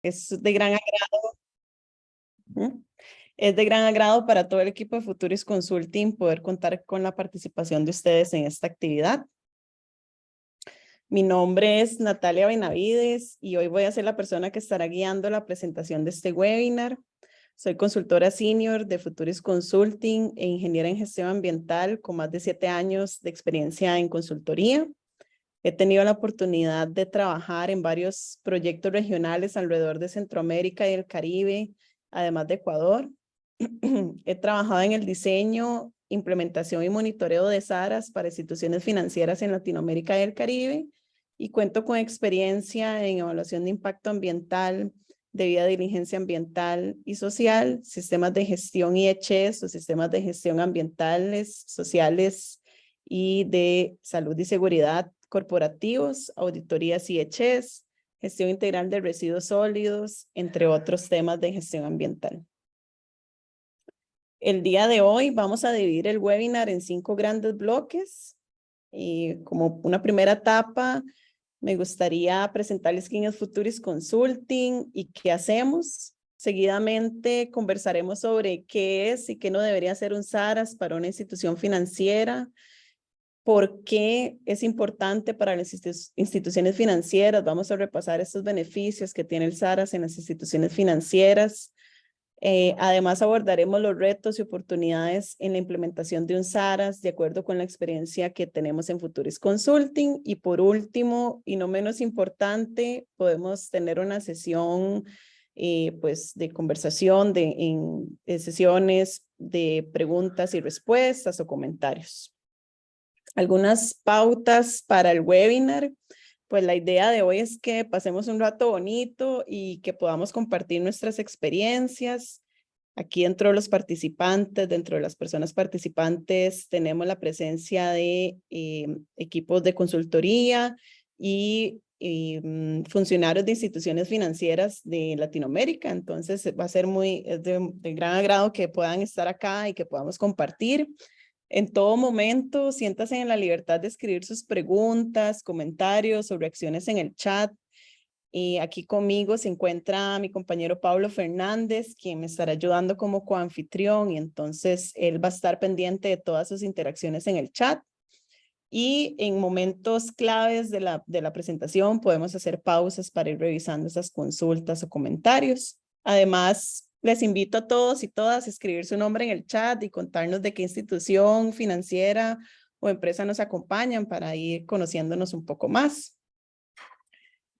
Es de gran agrado. ¿Mm? Es de gran agrado para todo el equipo de Futuris Consulting poder contar con la participación de ustedes en esta actividad. Mi nombre es Natalia Benavides y hoy voy a ser la persona que estará guiando la presentación de este webinar. Soy consultora senior de Futuris Consulting e ingeniera en gestión ambiental con más de 7 años de experiencia en consultoría. He tenido la oportunidad de trabajar en varios proyectos regionales alrededor de Centroamérica y el Caribe, además de Ecuador. He trabajado en el diseño, implementación y monitoreo de SARAs para instituciones financieras en Latinoamérica y el Caribe y cuento con experiencia en evaluación de impacto ambiental, debida diligencia ambiental y social, sistemas de gestión IHS o sistemas de gestión ambientales, sociales y de salud y seguridad corporativos, auditorías IHS, gestión integral de residuos sólidos, entre otros temas de gestión ambiental. El día de hoy vamos a dividir el webinar en 5 grandes bloques. Y como una primera etapa, me gustaría presentarles quién es Futuris Consulting y qué hacemos. Seguidamente conversaremos sobre qué es y qué no debería ser un SARAS para una institución financiera, por qué es importante para las instituciones financieras. Vamos a repasar estos beneficios que tiene el SARAS en las instituciones financieras. Además, abordaremos los retos y oportunidades en la implementación de un SARAS de acuerdo con la experiencia que tenemos en Futuris Consulting. Y por último, y no menos importante, podemos tener una sesión pues de conversación en sesiones de preguntas y respuestas o comentarios. Algunas pautas para el webinar. Pues la idea de hoy es que pasemos un rato bonito y que podamos compartir nuestras experiencias. Aquí dentro de los participantes, dentro de las personas participantes, tenemos la presencia de equipos de consultoría y funcionarios de instituciones financieras de Latinoamérica. Entonces va a ser de gran agrado que puedan estar acá y que podamos compartir. En todo momento, siéntase en la libertad de escribir sus preguntas, comentarios o reacciones en el chat. Y aquí conmigo se encuentra mi compañero Pablo Fernández, quien me estará ayudando como coanfitrión, y entonces él va a estar pendiente de todas sus interacciones en el chat. Y en momentos claves de la presentación podemos hacer pausas para ir revisando esas consultas o comentarios. Además, les invito a todos y todas a escribir su nombre en el chat y contarnos de qué institución financiera o empresa nos acompañan para ir conociéndonos un poco más.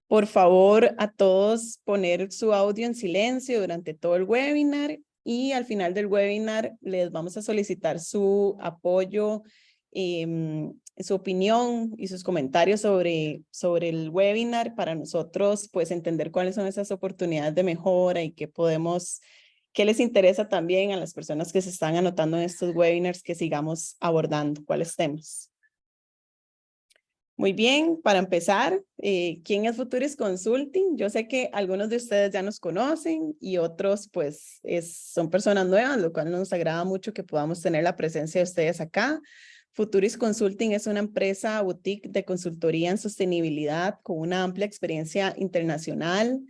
Por favor, a todos poner su audio en silencio durante todo el webinar y al final del webinar les vamos a solicitar su apoyo, su opinión y sus comentarios sobre el webinar para nosotros pues entender cuáles son esas oportunidades de mejora y qué les interesa también a las personas que se están anotando en estos webinars que sigamos abordando, cuáles temas. Muy bien, para empezar, ¿quién es Futuris Consulting? Yo sé que algunos de ustedes ya nos conocen y otros pues son personas nuevas, lo cual nos agrada mucho que podamos tener la presencia de ustedes acá. Futuris Consulting es una empresa boutique de consultoría en sostenibilidad con una amplia experiencia internacional.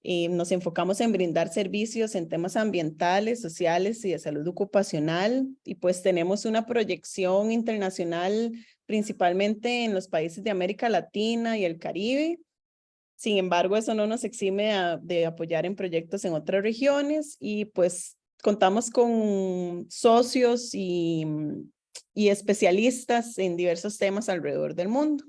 Nos enfocamos en brindar servicios en temas ambientales, sociales y de salud ocupacional y pues tenemos una proyección internacional principalmente en los países de América Latina y el Caribe. Sin embargo, eso no nos exime de apoyar en proyectos en otras regiones y pues contamos con socios y especialistas en diversos temas alrededor del mundo.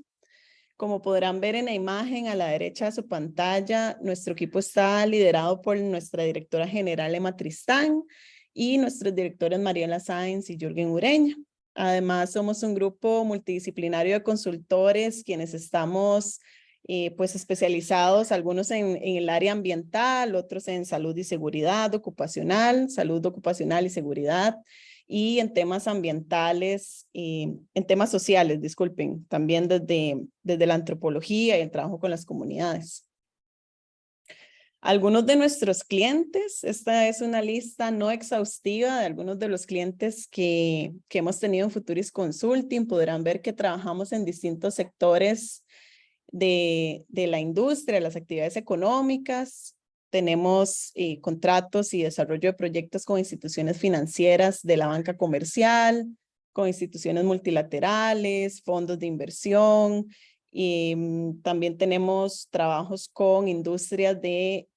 Como podrán ver en la imagen a la derecha de su pantalla, nuestro equipo está liderado por nuestra directora general Emma Tristán y nuestros directores Mariela Sáenz y Jürgen Ureña. Además, somos un grupo multidisciplinario de consultores quienes estamos pues especializados, algunos en el área ambiental, otros en salud y seguridad ocupacional, salud ocupacional y seguridad, y en temas ambientales, en temas sociales, disculpen, también desde la antropología y el trabajo con las comunidades. Algunos de nuestros clientes, esta es una lista no exhaustiva de algunos de los clientes que hemos tenido en Futuris Consulting. Podrán ver que trabajamos en distintos sectores de la industria, las actividades económicas. tenemos contratos y desarrollo de proyectos con instituciones financieras de la banca comercial, con instituciones multilaterales, fondos de inversión. Y también tenemos trabajos con industrias de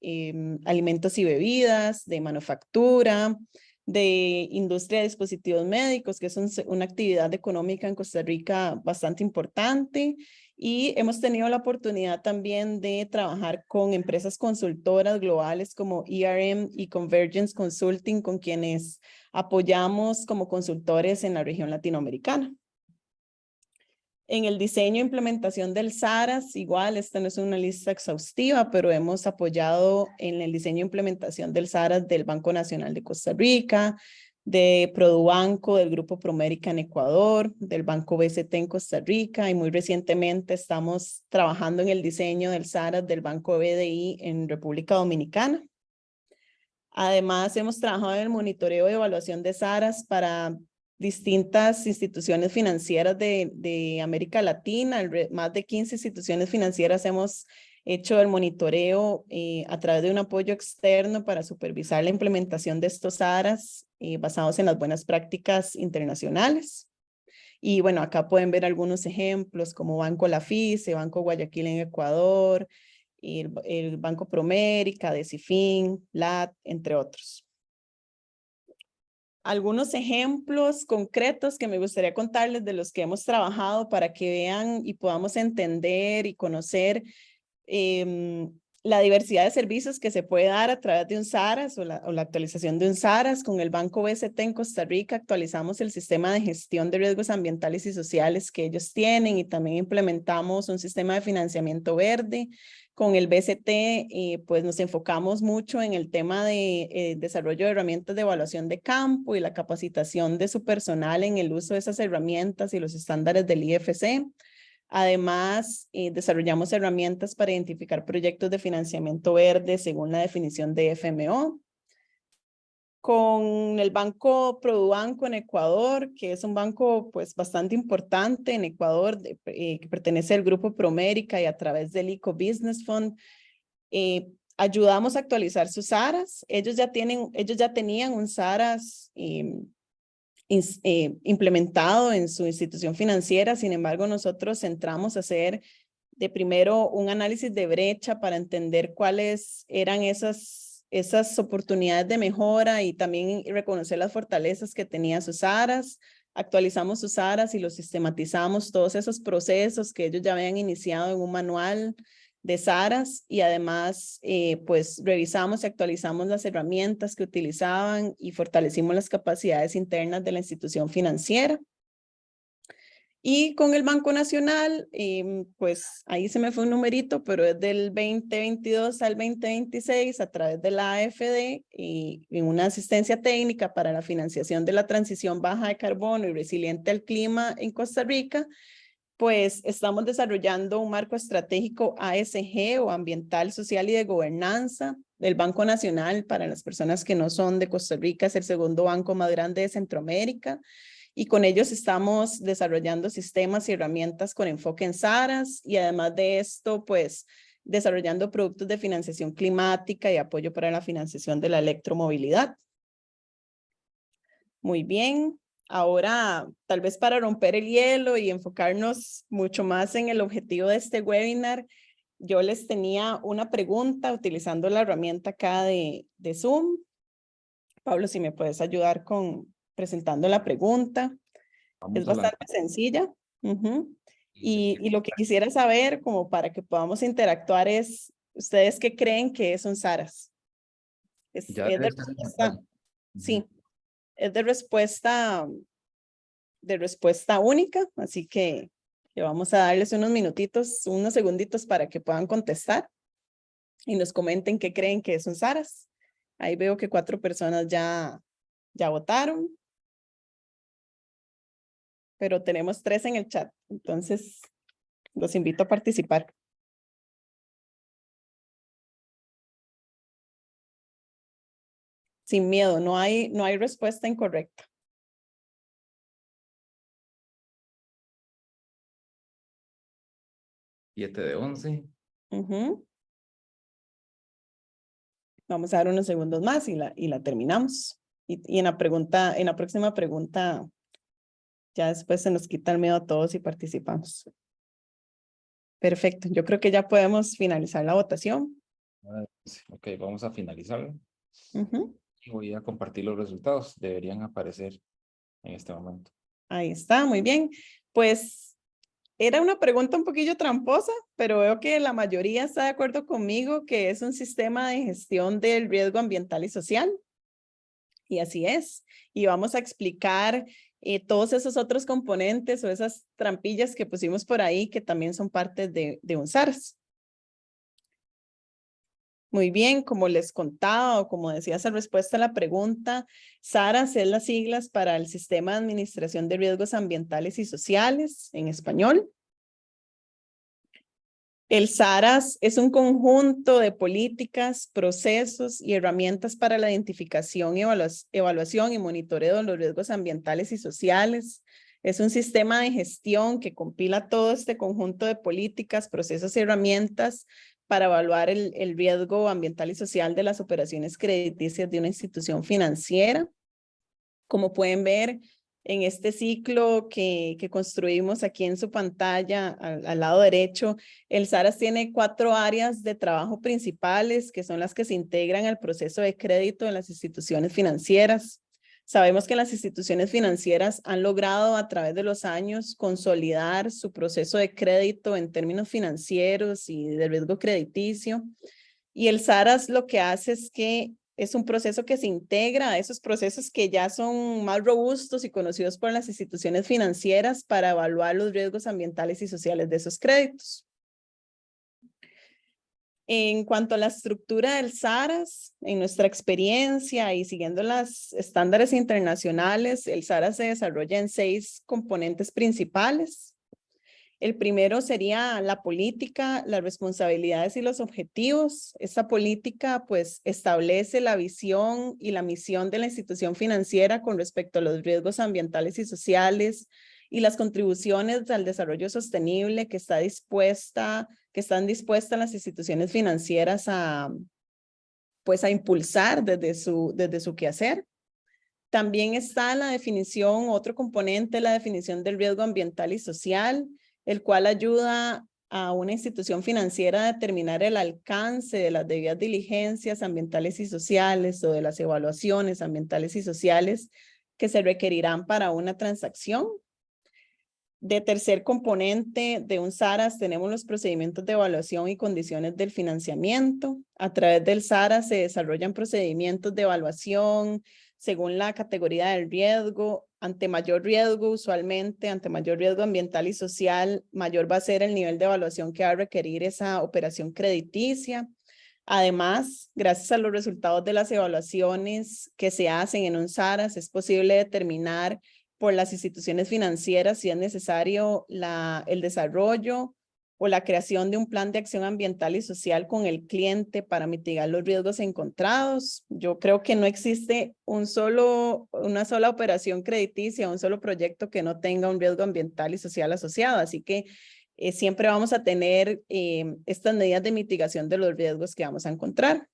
alimentos y bebidas, de manufactura, de industria de dispositivos médicos, que es una actividad económica en Costa Rica bastante importante. Y hemos tenido la oportunidad también de trabajar con empresas consultoras globales como ERM y Convergence Consulting, con quienes apoyamos como consultores en la región latinoamericana. En el diseño e implementación del SARAS, igual, esta no es una lista exhaustiva, pero hemos apoyado en el diseño e implementación del SARAS del Banco Nacional de Costa Rica, de Produbanco, del Grupo Promérica en Ecuador, del Banco BCT en Costa Rica, y muy recientemente estamos trabajando en el diseño del SARAS del Banco BDI en República Dominicana. Además, hemos trabajado en el monitoreo y evaluación de SARAS para distintas instituciones financieras de América Latina. Más de 15 instituciones financieras hemos hecho el monitoreo a través de un apoyo externo para supervisar la implementación de estos SARAS basados en las buenas prácticas internacionales. Y bueno, acá pueden ver algunos ejemplos como Banco Lafice, Banco Guayaquil en Ecuador, el Banco Promérica, Decifin, LAT, entre otros. Algunos ejemplos concretos que me gustaría contarles de los que hemos trabajado para que vean y podamos entender y conocer la diversidad de servicios que se puede dar a través de un SARAS o la actualización de un SARAS. Con el Banco BCT en Costa Rica actualizamos el sistema de gestión de riesgos ambientales y sociales que ellos tienen y también implementamos un sistema de financiamiento verde. Con el BCT, pues nos enfocamos mucho en el tema de desarrollo de herramientas de evaluación de campo y la capacitación de su personal en el uso de esas herramientas y los estándares del IFC. Además, desarrollamos herramientas para identificar proyectos de financiamiento verde según la definición de FMO. Con el Banco Produbanco en Ecuador, que es un banco pues bastante importante en Ecuador, que pertenece al Grupo Promérica y a través del ICO Business Fund, ayudamos a actualizar sus SARAS. Ellos ya tenían un SARAS implementado en su institución financiera. Sin embargo, nosotros entramos a hacer de primero un análisis de brecha para entender cuáles eran esas oportunidades de mejora y también reconocer las fortalezas que tenía sus SARAS. Actualizamos sus SARAS y los sistematizamos, todos esos procesos que ellos ya habían iniciado en un manual de SARAS, y además pues revisamos y actualizamos las herramientas que utilizaban y fortalecimos las capacidades internas de la institución financiera. Y con el Banco Nacional, pues ahí se me fue un numerito, pero es del 2022 al 2026 a través de la AFD y una asistencia técnica para la financiación de la transición baja de carbono y resiliente al clima en Costa Rica. Pues estamos desarrollando un marco estratégico ASG o ambiental, social y de gobernanza del Banco Nacional. Para las personas que no son de Costa Rica, es el segundo banco más grande de Centroamérica. Y con ellos estamos desarrollando sistemas y herramientas con enfoque en SARAS y además de esto, pues desarrollando productos de financiación climática y apoyo para la financiación de la electromovilidad. Muy bien. Ahora, tal vez para romper el hielo y enfocarnos mucho más en el objetivo de este webinar, yo les tenía una pregunta utilizando la herramienta acá de Zoom. Pablo, si me puedes ayudar con presentando la pregunta. Es Vamos a bastante sencilla. Y lo que quisiera saber, como para que podamos interactuar, es, ¿ustedes qué creen que es un SARAS? ya Es debe de estar en respuesta, pantalla. sí, es de respuesta única, así que vamos a darles unos minutitos, unos segunditos para que puedan contestar y nos comenten qué creen que es un SARAS. Ahí veo que 4 personas ya votaron, pero tenemos 3 en el chat, entonces los invito a participar. Sin miedo, no hay respuesta incorrecta. ¿7 de 11? Vamos a dar unos segundos más y la terminamos. Y en la próxima pregunta, ya después se nos quita el miedo a todos y participamos. Perfecto, yo creo que ya podemos finalizar la votación. Ok, vamos a finalizarlo. Ujú. Y voy a compartir los resultados. Deberían aparecer en este momento. Ahí está, muy bien. Pues era una pregunta un poquillo tramposa, pero veo que la mayoría está de acuerdo conmigo que es un sistema de gestión del riesgo ambiental y social. Y así es. Y vamos a explicar todos esos otros componentes o esas trampillas que pusimos por ahí que también son parte de un SARS. Muy bien, como les contaba o como decías en respuesta a la pregunta, SARAS es las siglas para el Sistema de Administración de Riesgos Ambientales y Sociales en español. El SARAS es un conjunto de políticas, procesos y herramientas para la identificación, evaluación y monitoreo de los riesgos ambientales y sociales. Es un sistema de gestión que compila todo este conjunto de políticas, procesos y herramientas para evaluar el riesgo ambiental y social de las operaciones crediticias de una institución financiera. Como pueden ver, en este ciclo que construimos aquí en su pantalla, al lado derecho, el SARAS tiene 4 áreas de trabajo principales, que son las que se integran al proceso de crédito en las instituciones financieras. Sabemos que las instituciones financieras han logrado a través de los años consolidar su proceso de crédito en términos financieros y de riesgo crediticio. Y el SARAS lo que hace es que es un proceso que se integra a esos procesos que ya son más robustos y conocidos por las instituciones financieras para evaluar los riesgos ambientales y sociales de esos créditos. En cuanto a la estructura del SARAS, en nuestra experiencia y siguiendo los estándares internacionales, el SARAS se desarrolla en 6 componentes principales. El primero sería la política, las responsabilidades y los objetivos. Esta política pues establece la visión y la misión de la institución financiera con respecto a los riesgos ambientales y sociales y las contribuciones al desarrollo sostenible que están dispuestas las instituciones financieras a impulsar desde su quehacer. También está la definición, otro componente, la definición del riesgo ambiental y social, el cual ayuda a una institución financiera a determinar el alcance de las debidas diligencias ambientales y sociales o de las evaluaciones ambientales y sociales que se requerirán para una transacción. De tercer componente de un SARAS tenemos los procedimientos de evaluación y condiciones del financiamiento. A través del SARAS se desarrollan procedimientos de evaluación según la categoría del riesgo. Ante mayor riesgo, usualmente, ante mayor riesgo ambiental y social, mayor va a ser el nivel de evaluación que va a requerir esa operación crediticia. Además, gracias a los resultados de las evaluaciones que se hacen en un SARAS, es posible determinar por las instituciones financieras si es necesario el desarrollo o la creación de un plan de acción ambiental y social con el cliente para mitigar los riesgos encontrados. Yo creo que no existe una sola operación crediticia, un solo proyecto que no tenga un riesgo ambiental y social asociado, así que siempre vamos a tener estas medidas de mitigación de los riesgos que vamos a encontrar.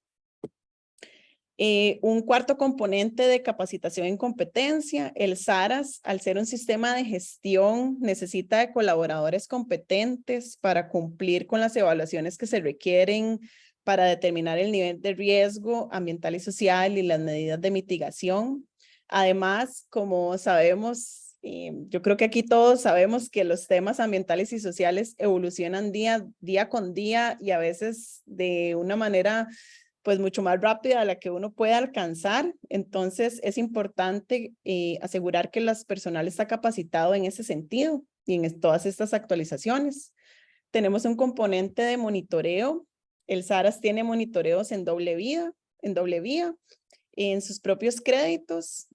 Un cuarto componente de capacitación en competencia, el SARAS, al ser un sistema de gestión, necesita de colaboradores competentes para cumplir con las evaluaciones que se requieren para determinar el nivel de riesgo ambiental y social y las medidas de mitigación. Además, como sabemos, yo creo que aquí todos sabemos que los temas ambientales y sociales evolucionan día con día y a veces de una manera pues mucho más rápida a la que uno puede alcanzar. Entonces es importante asegurar que el personal está capacitado en ese sentido y en todas estas actualizaciones. Tenemos un componente de monitoreo. El SARAS tiene monitoreos en doble vía, en sus propios créditos,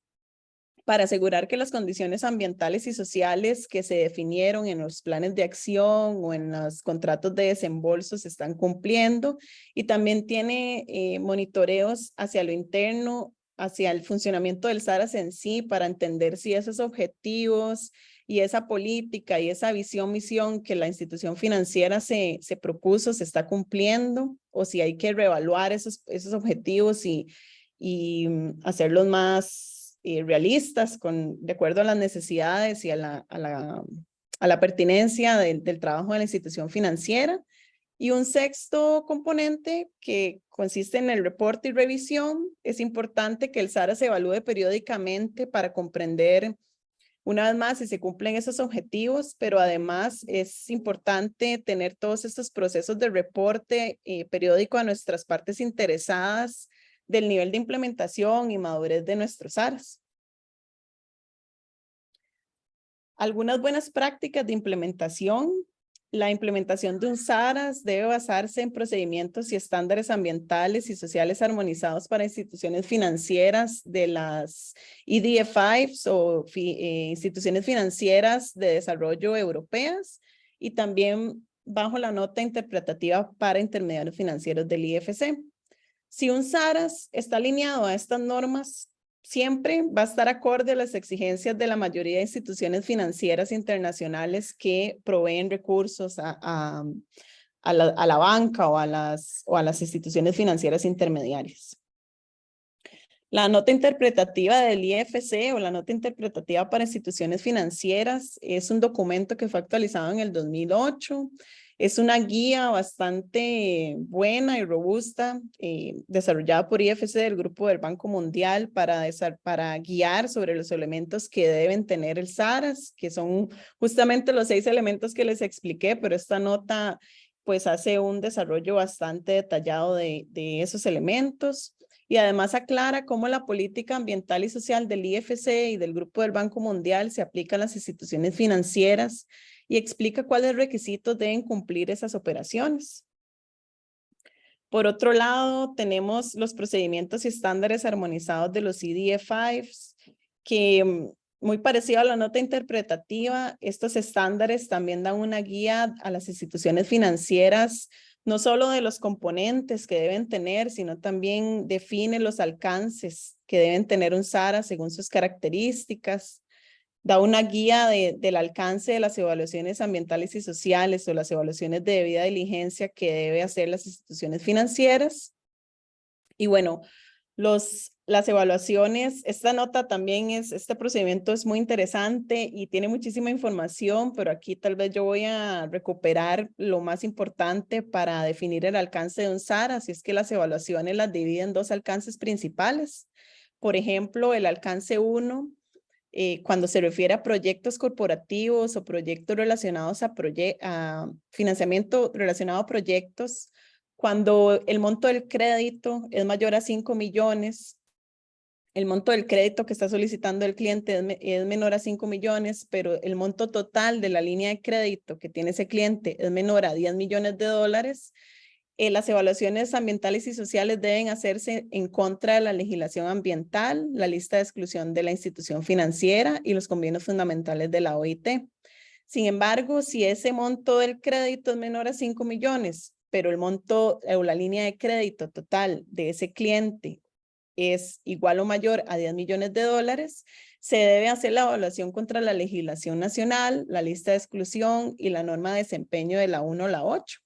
para asegurar que las condiciones ambientales y sociales que se definieron en los planes de acción o en los contratos de desembolso se están cumpliendo, y también tiene monitoreos hacia lo interno, hacia el funcionamiento del SARAS en sí, para entender si esos objetivos y esa política y esa misión que la institución financiera se propuso se está cumpliendo, o si hay que reevaluar esos objetivos y hacerlos más realistas de acuerdo a las necesidades y a la pertinencia del trabajo de la institución financiera. Y un sexto componente que consiste en el reporte y revisión. Es importante que el SARA se evalúe periódicamente para comprender una vez más si se cumplen esos objetivos, pero además es importante tener todos estos procesos de reporte periódico a nuestras partes interesadas del nivel de implementación y madurez de nuestros SARAs. Algunas buenas prácticas de implementación. La implementación de un SARAS debe basarse en procedimientos y estándares ambientales y sociales armonizados para instituciones financieras de las EDF5s o instituciones financieras de desarrollo europeas, y también bajo la nota interpretativa para intermediarios financieros del IFC. Si un SARAS está alineado a estas normas, siempre va a estar acorde a las exigencias de la mayoría de instituciones financieras internacionales que proveen recursos a la banca o a las instituciones financieras intermediarias. La nota interpretativa del IFC o la nota interpretativa para instituciones financieras es un documento que fue actualizado en el 2008. Es una guía bastante buena y robusta desarrollada por IFC del Grupo del Banco Mundial para guiar sobre los elementos que deben tener el SARAS, que son justamente los 6 elementos que les expliqué, pero esta nota pues hace un desarrollo bastante detallado de esos elementos. Y además aclara cómo la política ambiental y social del IFC y del Grupo del Banco Mundial se aplica a las instituciones financieras y explica cuáles requisitos deben cumplir esas operaciones. Por otro lado, tenemos los procedimientos y estándares armonizados de los EDF5s, que muy parecido a la nota interpretativa, estos estándares también dan una guía a las instituciones financieras, no solo de los componentes que deben tener, sino también define los alcances que deben tener un SARA según sus características. Da una guía del alcance de las evaluaciones ambientales y sociales o las evaluaciones de debida diligencia que debe hacer las instituciones financieras. Y bueno, las evaluaciones, esta nota también este procedimiento es muy interesante y tiene muchísima información, pero aquí tal vez yo voy a recuperar lo más importante para definir el alcance de un SARA, así es que las evaluaciones las dividen en 2 alcances principales. Por ejemplo, el alcance 1, cuando se refiere a proyectos corporativos o proyectos relacionados a financiamiento relacionado a proyectos, cuando el monto del crédito es mayor a 5 millones, el monto del crédito que está solicitando el cliente es menor a 5 millones, pero el monto total de la línea de crédito que tiene ese cliente es menor a 10 millones de dólares, las evaluaciones ambientales y sociales deben hacerse en contra de la legislación ambiental, la lista de exclusión de la institución financiera y los convenios fundamentales de la OIT. Sin embargo, si ese monto del crédito es menor a 5 millones, pero el monto o la línea de crédito total de ese cliente es igual o mayor a 10 millones de dólares, se debe hacer la evaluación contra la legislación nacional, la lista de exclusión y la norma de desempeño de la 1 o la 8.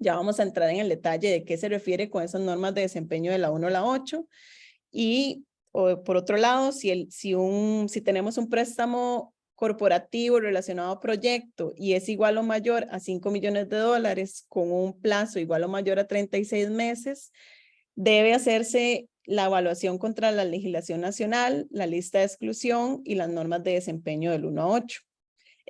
Ya vamos a entrar en el detalle de qué se refiere con esas normas de desempeño de la 1 o la 8. Y por otro lado, si tenemos un préstamo corporativo relacionado a proyecto y es igual o mayor a 5 millones de dólares con un plazo igual o mayor a 36 meses, debe hacerse la evaluación contra la legislación nacional, la lista de exclusión y las normas de desempeño del 1 a 8.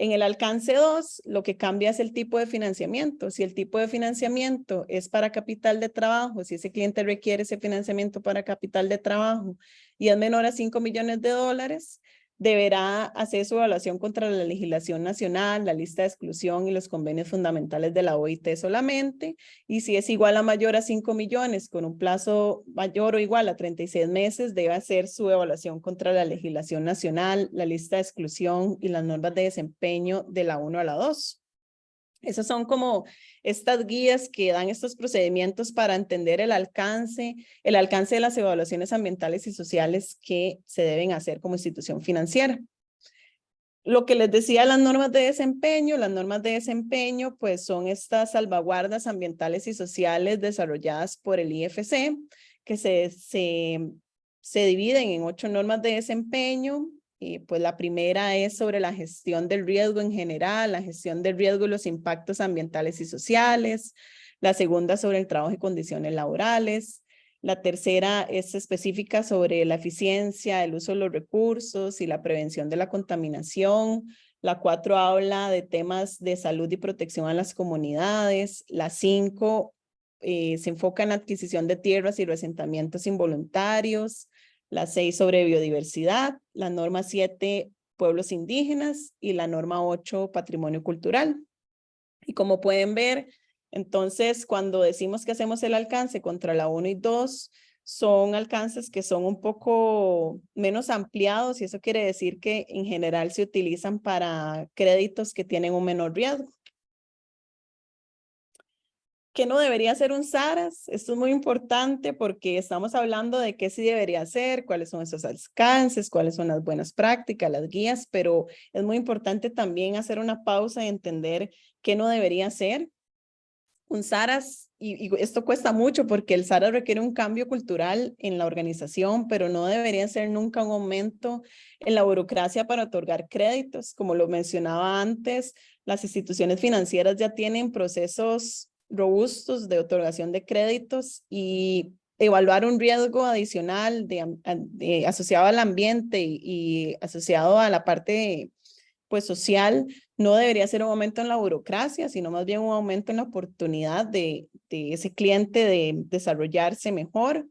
En el alcance 2, lo que cambia es el tipo de financiamiento. Si el tipo de financiamiento es para capital de trabajo, si ese cliente requiere ese financiamiento para capital de trabajo y es menor a 5 millones de dólares, deberá hacer su evaluación contra la legislación nacional, la lista de exclusión y los convenios fundamentales de la OIT solamente. Y si es igual a mayor a 5 millones con un plazo mayor o igual a 36 meses, debe hacer su evaluación contra la legislación nacional, la lista de exclusión y las normas de desempeño de la 1 a la 2. Esas son como estas guías que dan estos procedimientos para entender el alcance de las evaluaciones ambientales y sociales que se deben hacer como institución financiera. Lo que les decía, las normas de desempeño pues son estas salvaguardas ambientales y sociales desarrolladas por el IFC, que se dividen en 8 normas de desempeño. Y pues la primera es sobre la gestión del riesgo en general, la gestión del riesgo y los impactos ambientales y sociales. La segunda sobre el trabajo y condiciones laborales. La tercera es específica sobre la eficiencia, el uso de los recursos y la prevención de la contaminación. La 4 habla de temas de salud y protección a las comunidades. La 5 se enfoca en la adquisición de tierras y asentamientos involuntarios. La 6 sobre biodiversidad. La norma 7, pueblos indígenas. Y la norma 8, patrimonio cultural. Y como pueden ver, entonces cuando decimos que hacemos el alcance contra la 1 y 2, son alcances que son un poco menos ampliados y eso quiere decir que en general se utilizan para créditos que tienen un menor riesgo. ¿Qué no debería ser un SARAS? Esto es muy importante porque estamos hablando de qué sí debería ser, cuáles son esos alcances, cuáles son las buenas prácticas, las guías, pero es muy importante también hacer una pausa y entender qué no debería ser. Un SARAS, y esto cuesta mucho porque el SARAS requiere un cambio cultural en la organización, pero no debería ser nunca un aumento en la burocracia para otorgar créditos. Como lo mencionaba antes, las instituciones financieras ya tienen procesos robustos de otorgación de créditos y evaluar un riesgo adicional asociado al ambiente y asociado a la parte pues social, no debería ser un aumento en la burocracia, sino más bien un aumento en la oportunidad de ese cliente de desarrollarse mejor.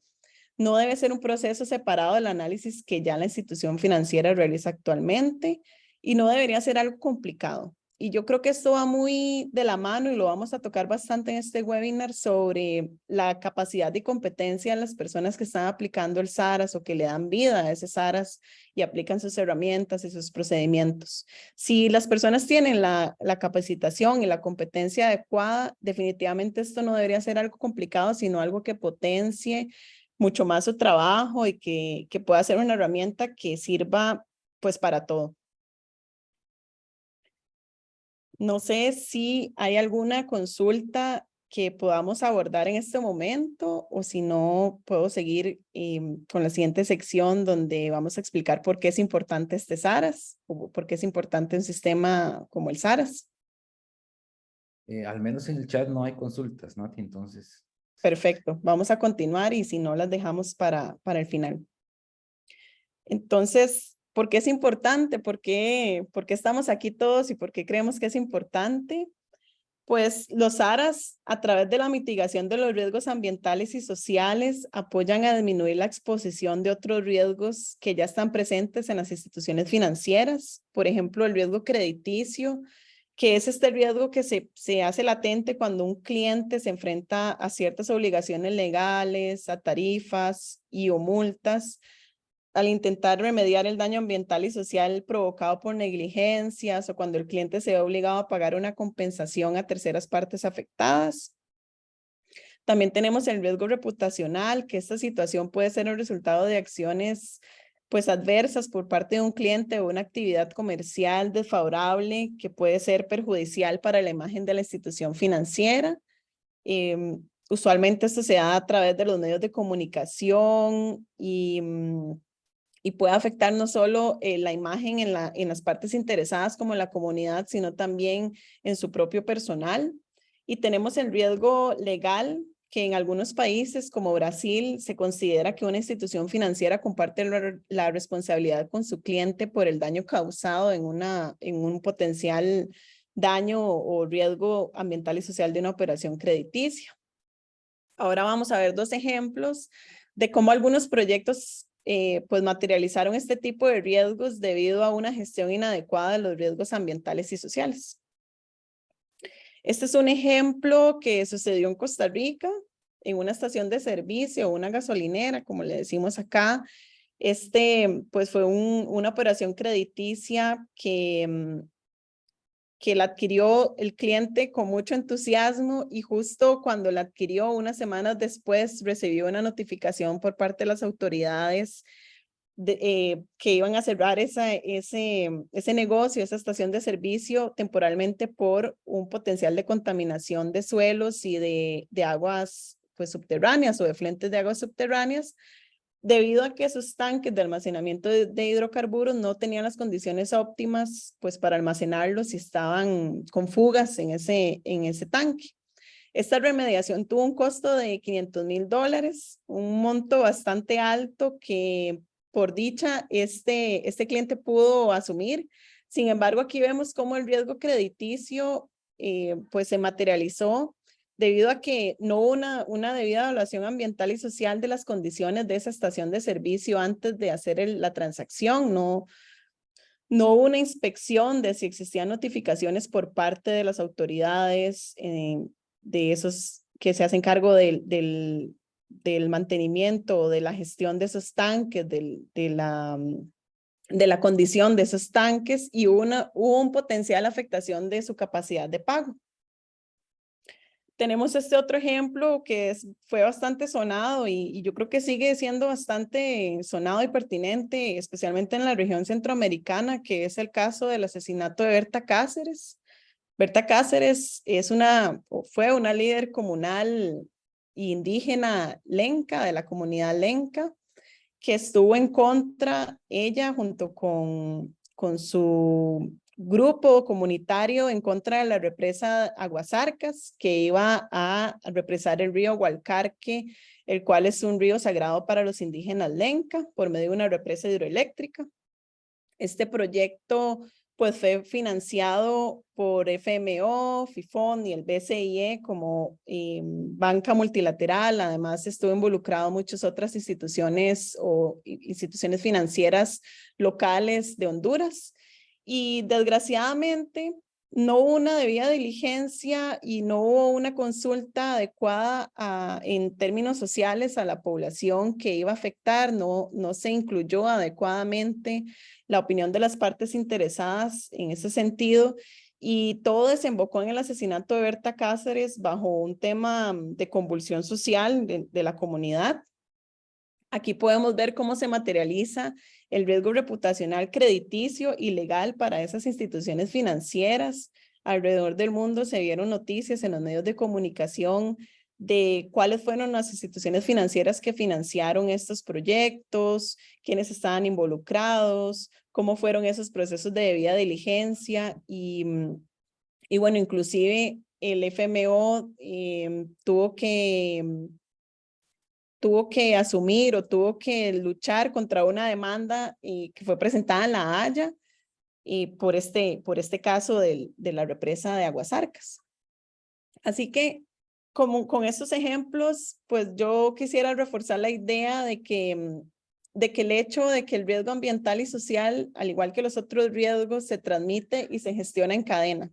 No debe ser un proceso separado del análisis que ya la institución financiera realiza actualmente y no debería ser algo complicado. Y yo creo que esto va muy de la mano y lo vamos a tocar bastante en este webinar sobre la capacidad y competencia de las personas que están aplicando el SARAS o que le dan vida a ese SARAS y aplican sus herramientas y sus procedimientos. Si las personas tienen la capacitación y la competencia adecuada, definitivamente esto no debería ser algo complicado, sino algo que potencie mucho más su trabajo y que pueda ser una herramienta que sirva pues para todo. No sé si hay alguna consulta que podamos abordar en este momento o si no, puedo seguir con la siguiente sección donde vamos a explicar por qué es importante este SARAS o por qué es importante un sistema como el SARAS. Al menos en el chat no hay consultas, ¿no? Entonces, Perfecto, vamos a continuar y si no las dejamos para el final. Entonces, ¿por qué es importante? ¿Por qué estamos aquí todos y por qué creemos que es importante? Pues los SARAS, a través de la mitigación de los riesgos ambientales y sociales, apoyan a disminuir la exposición de otros riesgos que ya están presentes en las instituciones financieras. Por ejemplo, el riesgo crediticio, que es este riesgo que se hace latente cuando un cliente se enfrenta a ciertas obligaciones legales, a tarifas y o multas, al intentar remediar el daño ambiental y social provocado por negligencias o cuando el cliente se ve obligado a pagar una compensación a terceras partes afectadas. También tenemos el riesgo reputacional, que esta situación puede ser el resultado de acciones pues adversas por parte de un cliente o una actividad comercial desfavorable que puede ser perjudicial para la imagen de la institución financiera. Usualmente esto se da a través de los medios de comunicación y puede afectar no solo la imagen en las partes interesadas como en la comunidad, sino también en su propio personal. Y tenemos el riesgo legal, que en algunos países como Brasil se considera que una institución financiera comparte la responsabilidad con su cliente por el daño causado en un potencial daño o riesgo ambiental y social de una operación crediticia. Ahora vamos a ver 2 ejemplos de cómo algunos proyectos pues materializaron este tipo de riesgos debido a una gestión inadecuada de los riesgos ambientales y sociales. Este es un ejemplo que sucedió en Costa Rica, en una estación de servicio, una gasolinera, como le decimos acá. Pues fue una operación crediticia que la adquirió el cliente con mucho entusiasmo y justo cuando la adquirió, unas semanas después, recibió una notificación por parte de las autoridades que iban a cerrar ese negocio, esa estación de servicio temporalmente por un potencial de contaminación de suelos y de aguas pues, subterráneas o de fuentes de aguas subterráneas, debido a que esos tanques de almacenamiento de hidrocarburos no tenían las condiciones óptimas pues, para almacenarlos y estaban con fugas en ese tanque. Esta remediación tuvo un costo de $500,000, un monto bastante alto que por dicha este cliente pudo asumir. Sin embargo, aquí vemos cómo el riesgo crediticio pues se materializó debido a que no hubo una debida evaluación ambiental y social de las condiciones de esa estación de servicio antes de hacer la transacción. No hubo una inspección de si existían notificaciones por parte de las autoridades de esos que se hacen cargo del mantenimiento o de la gestión de esos tanques, de la condición de esos tanques, y hubo un potencial afectación de su capacidad de pago. Tenemos este otro ejemplo que fue bastante sonado y yo creo que sigue siendo bastante sonado y pertinente, especialmente en la región centroamericana, que es el caso del asesinato de Berta Cáceres. Berta Cáceres fue una líder comunal indígena lenca, de la comunidad lenca, que estuvo en contra, ella junto con su grupo comunitario, en contra de la represa Aguasarcas, que iba a represar el río Gualcarque, el cual es un río sagrado para los indígenas lenca, por medio de una represa hidroeléctrica. Este proyecto pues fue financiado por FMO, FIFON y el BCIE como banca multilateral. Además estuvo involucrado muchas otras instituciones o instituciones financieras locales de Honduras. Y desgraciadamente no hubo una debida diligencia y no hubo una consulta adecuada en términos sociales a la población que iba a afectar. No se incluyó adecuadamente la opinión de las partes interesadas en ese sentido, y todo desembocó en el asesinato de Berta Cáceres bajo un tema de convulsión social de la comunidad. Aquí podemos ver cómo se materializa el riesgo reputacional crediticio y legal para esas instituciones financieras. Alrededor del mundo se vieron noticias en los medios de comunicación de cuáles fueron las instituciones financieras que financiaron estos proyectos, quiénes estaban involucrados, cómo fueron esos procesos de debida diligencia y bueno, inclusive el FMO tuvo que asumir o tuvo que luchar contra una demanda que fue presentada en La Haya por este caso de la represa de Aguasarcas. Así que con estos ejemplos, pues yo quisiera reforzar la idea de que el hecho de que el riesgo ambiental y social, al igual que los otros riesgos, se transmite y se gestiona en cadena.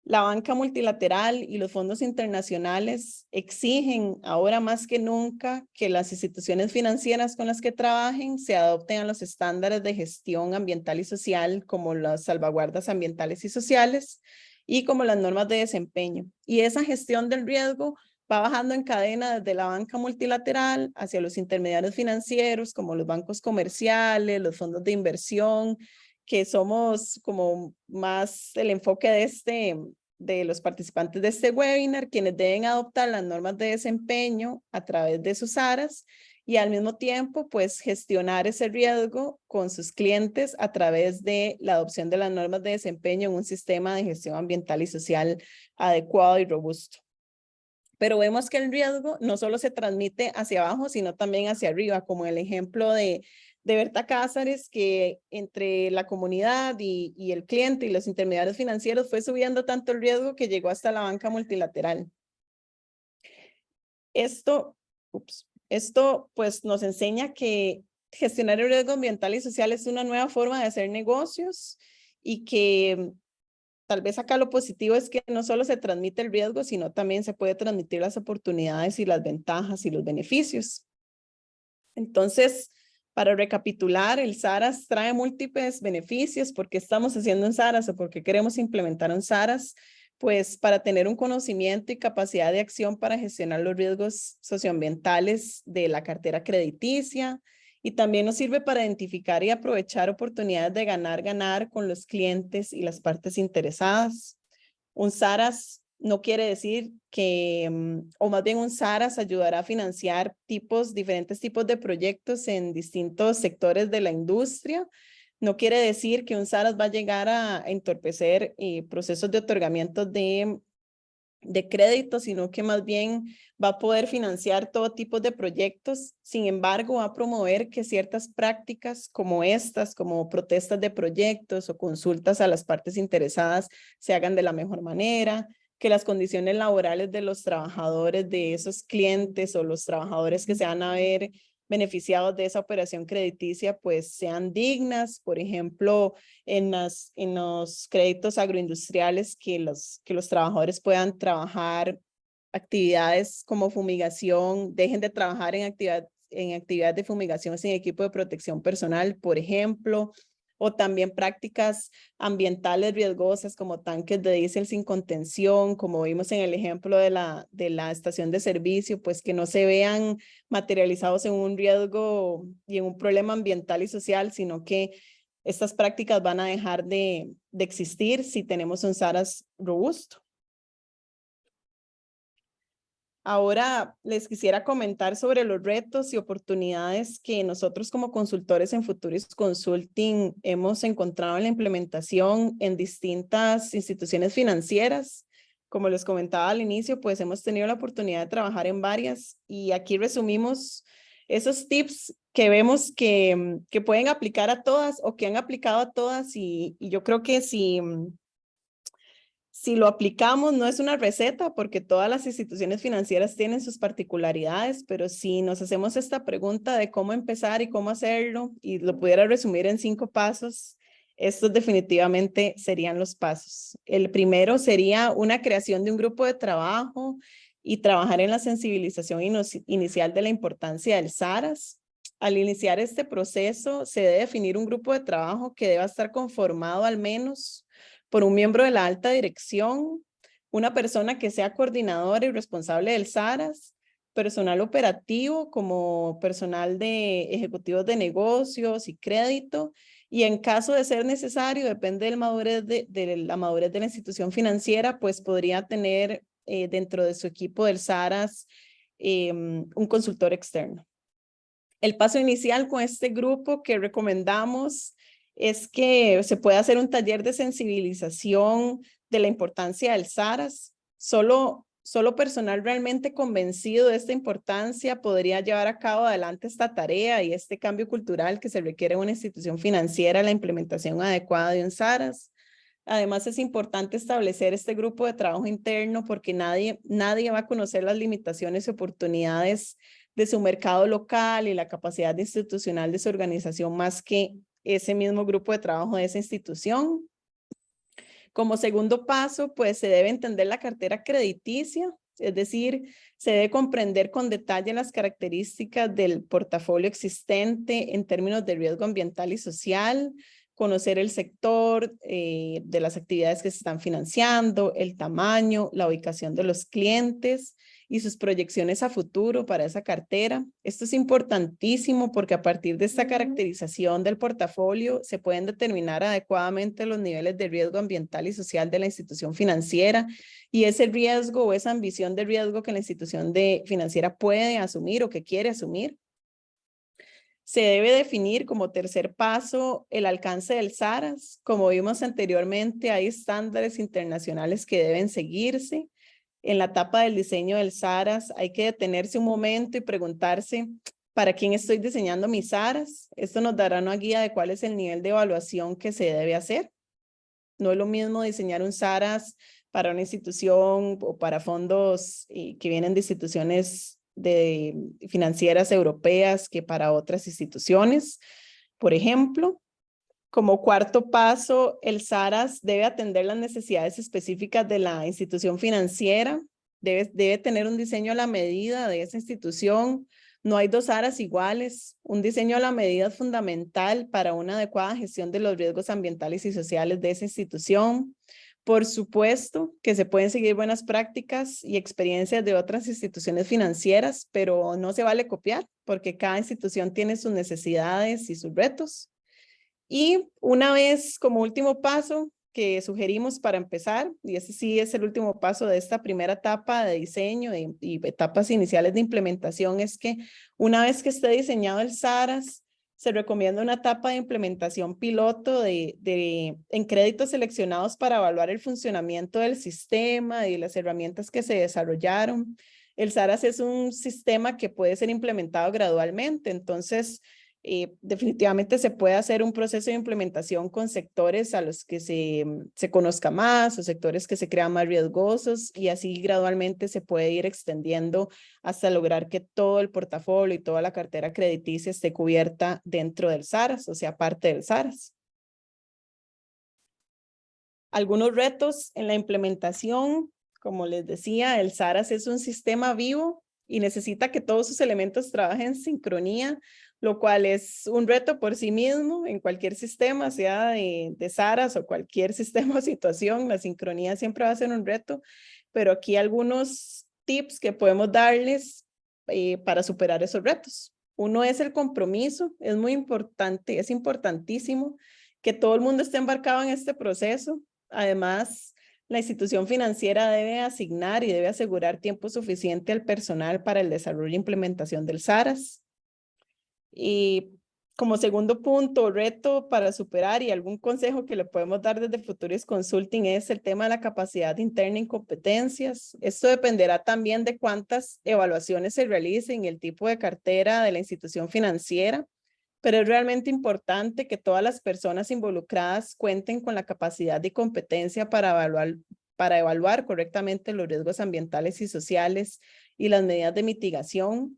La banca multilateral y los fondos internacionales exigen ahora más que nunca que las instituciones financieras con las que trabajen se adopten a los estándares de gestión ambiental y social, como las salvaguardas ambientales y sociales y como las normas de desempeño. Y esa gestión del riesgo va bajando en cadena desde la banca multilateral hacia los intermediarios financieros, como los bancos comerciales, los fondos de inversión, que somos como más el enfoque de los participantes de este webinar, quienes deben adoptar las normas de desempeño a través de sus ARAs y al mismo tiempo pues gestionar ese riesgo con sus clientes a través de la adopción de las normas de desempeño en un sistema de gestión ambiental y social adecuado y robusto. Pero vemos que el riesgo no solo se transmite hacia abajo, sino también hacia arriba, como el ejemplo de Berta Cáceres, que entre la comunidad y el cliente y los intermediarios financieros fue subiendo tanto el riesgo que llegó hasta la banca multilateral. Esto pues nos enseña que gestionar el riesgo ambiental y social es una nueva forma de hacer negocios y que tal vez acá lo positivo es que no solo se transmite el riesgo, sino también se puede transmitir las oportunidades y las ventajas y los beneficios. Entonces, para recapitular, el SARAS trae múltiples beneficios. ¿Por qué estamos haciendo un SARAS o por qué queremos implementar un SARAS? Pues para tener un conocimiento y capacidad de acción para gestionar los riesgos socioambientales de la cartera crediticia Y también nos sirve para identificar y aprovechar oportunidades de ganar-ganar con los clientes y las partes interesadas. Un SARAS no quiere decir que, o más bien un SARAS ayudará a financiar diferentes tipos de proyectos en distintos sectores de la industria. No quiere decir que un SARAS va a llegar a entorpecer procesos de otorgamiento de crédito, sino que más bien va a poder financiar todo tipo de proyectos. Sin embargo, va a promover que ciertas prácticas como estas, como protestas de proyectos o consultas a las partes interesadas, se hagan de la mejor manera, que las condiciones laborales de los trabajadores de esos clientes o los trabajadores que se van a ver beneficiados de esa operación crediticia, pues sean dignas. Por ejemplo, en los créditos agroindustriales, que los trabajadores puedan trabajar actividades como fumigación, dejen de trabajar en actividades de fumigación sin equipo de protección personal, por ejemplo, o también prácticas ambientales riesgosas como tanques de diésel sin contención, como vimos en el ejemplo de la estación de servicio, pues que no se vean materializados en un riesgo y en un problema ambiental y social, sino que estas prácticas van a dejar de existir si tenemos un SARAS robusto. Ahora les quisiera comentar sobre los retos y oportunidades que nosotros como consultores en Futuris Consulting hemos encontrado en la implementación en distintas instituciones financieras. Como les comentaba al inicio, pues hemos tenido la oportunidad de trabajar en varias y aquí resumimos esos tips que vemos que pueden aplicar a todas o que han aplicado a todas y yo creo que si lo aplicamos, no es una receta porque todas las instituciones financieras tienen sus particularidades, pero si nos hacemos esta pregunta de cómo empezar y cómo hacerlo y lo pudiera resumir en 5 pasos, estos definitivamente serían los pasos. El primero sería una creación de un grupo de trabajo y trabajar en la sensibilización inicial de la importancia del SARAS. Al iniciar este proceso, se debe definir un grupo de trabajo que deba estar conformado al menos por un miembro de la alta dirección, una persona que sea coordinadora y responsable del SARAS, personal operativo como personal de ejecutivos de negocios y crédito, y en caso de ser necesario, depende de la madurez de la institución financiera, pues podría tener dentro de su equipo del SARAS un consultor externo. El paso inicial con este grupo que recomendamos es que se pueda hacer un taller de sensibilización de la importancia del SARAS. Solo personal realmente convencido de esta importancia podría llevar a cabo adelante esta tarea y este cambio cultural que se requiere en una institución financiera, la implementación adecuada de un SARAS. Además, es importante establecer este grupo de trabajo interno porque nadie va a conocer las limitaciones y oportunidades de su mercado local y la capacidad institucional de su organización más que ese mismo grupo de trabajo de esa institución. Como segundo paso, pues se debe entender la cartera crediticia, es decir, se debe comprender con detalle las características del portafolio existente en términos de riesgo ambiental y social, conocer el sector de las actividades que se están financiando, el tamaño, la ubicación de los clientes y sus proyecciones a futuro para esa cartera. Esto es importantísimo porque a partir de esta caracterización del portafolio se pueden determinar adecuadamente los niveles de riesgo ambiental y social de la institución financiera y ese riesgo o esa ambición de riesgo que la institución financiera puede asumir o que quiere asumir. Se debe definir como tercer paso el alcance del SARAS. Como vimos anteriormente, hay estándares internacionales que deben seguirse. En la etapa del diseño del SARAS hay que detenerse un momento y preguntarse ¿para quién estoy diseñando mis SARAS? Esto nos dará una guía de cuál es el nivel de evaluación que se debe hacer. No es lo mismo diseñar un SARAS para una institución o para fondos que vienen de instituciones financieras europeas que para otras instituciones. Por ejemplo, como cuarto paso, el SARAS debe atender las necesidades específicas de la institución financiera, debe tener un diseño a la medida de esa institución. No hay 2 SARAS iguales. Un diseño a la medida es fundamental para una adecuada gestión de los riesgos ambientales y sociales de esa institución. Por supuesto que se pueden seguir buenas prácticas y experiencias de otras instituciones financieras, pero no se vale copiar porque cada institución tiene sus necesidades y sus retos. Y una vez como último paso que sugerimos para empezar, y ese sí es el último paso de esta primera etapa de diseño y etapas iniciales de implementación, es que una vez que esté diseñado el SARAS, se recomienda una etapa de implementación piloto en créditos seleccionados para evaluar el funcionamiento del sistema y las herramientas que se desarrollaron. El SARAS es un sistema que puede ser implementado gradualmente, entonces definitivamente se puede hacer un proceso de implementación con sectores a los que se conozca más o sectores que se crean más riesgosos y así gradualmente se puede ir extendiendo hasta lograr que todo el portafolio y toda la cartera crediticia esté cubierta dentro del SARAS, o sea, parte del SARAS. Algunos retos en la implementación, como les decía, el SARAS es un sistema vivo y necesita que todos sus elementos trabajen en sincronía, lo cual es un reto por sí mismo en cualquier sistema, sea de SARAS o cualquier sistema o situación, la sincronía siempre va a ser un reto, pero aquí algunos tips que podemos darles para superar esos retos. Uno es el compromiso, es muy importante, es importantísimo que todo el mundo esté embarcado en este proceso. Además, la institución financiera debe asignar y debe asegurar tiempo suficiente al personal para el desarrollo e implementación del SARAS. Y como segundo punto, reto para superar y algún consejo que le podemos dar desde Futuris Consulting es el tema de la capacidad interna en competencias. Esto dependerá también de cuántas evaluaciones se realicen y el tipo de cartera de la institución financiera, pero es realmente importante que todas las personas involucradas cuenten con la capacidad y competencia para evaluar correctamente los riesgos ambientales y sociales y las medidas de mitigación.